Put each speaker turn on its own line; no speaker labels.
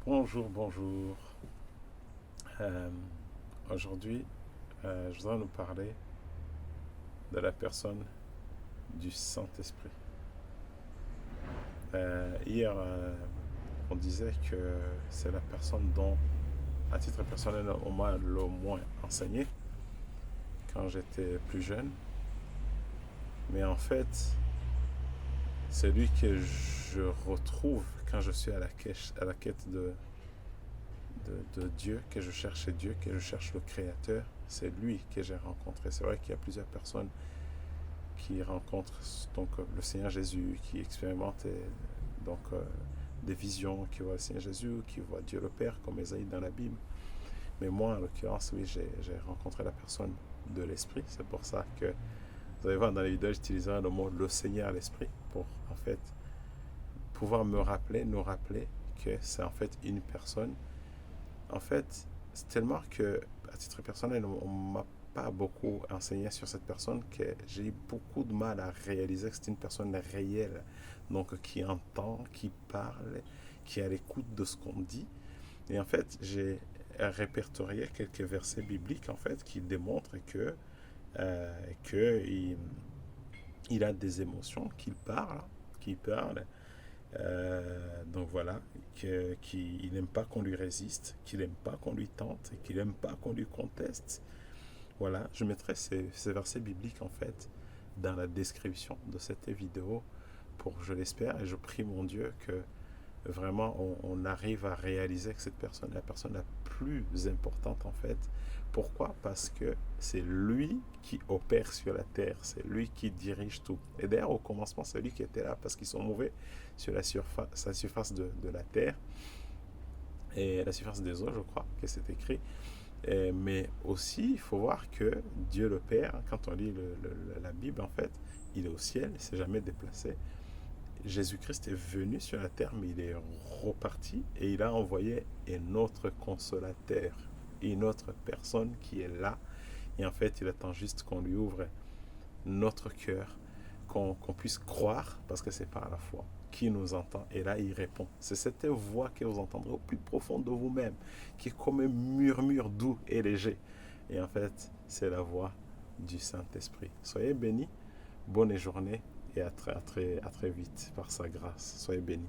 Bonjour, bonjour. Euh, Aujourd'hui, je voudrais nous parler de la personne du Saint-Esprit. Hier, on disait que c'est la personne dont, à titre personnel, on m'a le moins enseigné quand j'étais plus jeune. Mais en fait, c'est lui que je retrouve quand je suis à la quête de Dieu, que je cherche Dieu, que je cherche le Créateur. C'est lui que j'ai rencontré. C'est vrai qu'il y a plusieurs personnes qui rencontrent donc le Seigneur Jésus, qui expérimentent donc des visions, qui voient le Seigneur Jésus, qui voient Dieu le Père comme Ésaïe dans la Bible. Mais moi, en l'occurrence, oui, j'ai rencontré la personne de l'Esprit. C'est pour ça que vous allez voir dans les vidéos, j'utiliserai le mot le Seigneur l'Esprit pour en fait pouvoir nous rappeler que c'est en fait une personne. En fait, c'est tellement que, à titre personnel, on m'a pas beaucoup enseigné sur cette personne que j'ai eu beaucoup de mal à réaliser que c'est une personne réelle, donc qui entend, qui parle, qui est à l'écoute de ce qu'on dit. Et en fait, j'ai répertorié quelques versets bibliques en fait qui démontrent que il a des émotions, qu'il parle. Donc voilà, qu'il n'aime pas qu'on lui résiste, qu'il n'aime pas qu'on lui tente, et qu'il n'aime pas qu'on lui conteste. Voilà, je mettrai ces versets bibliques en fait dans la description de cette vidéo pour, je l'espère, et je prie mon Dieu que vraiment on arrive à réaliser que cette personne est la personne la plus importante en fait. Pourquoi? Parce que c'est lui qui opère sur la terre, c'est lui qui dirige tout. Et d'ailleurs au commencement c'est lui qui était là parce qu'ils sont mauvais sur la surface de la terre et la surface des eaux, je crois que c'est écrit. Mais aussi, il faut voir que Dieu le Père, quand on lit la Bible, en fait, il est au ciel, il ne s'est jamais déplacé. Jésus-Christ est venu sur la terre, mais il est reparti et il a envoyé un autre consolateur, une autre personne qui est là. Et en fait, il attend juste qu'on lui ouvre notre cœur, qu'on puisse croire, parce que c'est par la foi qui nous entend. Et là, il répond. C'est cette voix que vous entendrez au plus profond de vous-même, qui est comme un murmure doux et léger. Et en fait, c'est la voix du Saint-Esprit. Soyez bénis, bonne journée et à très vite par sa grâce. Soyez bénis.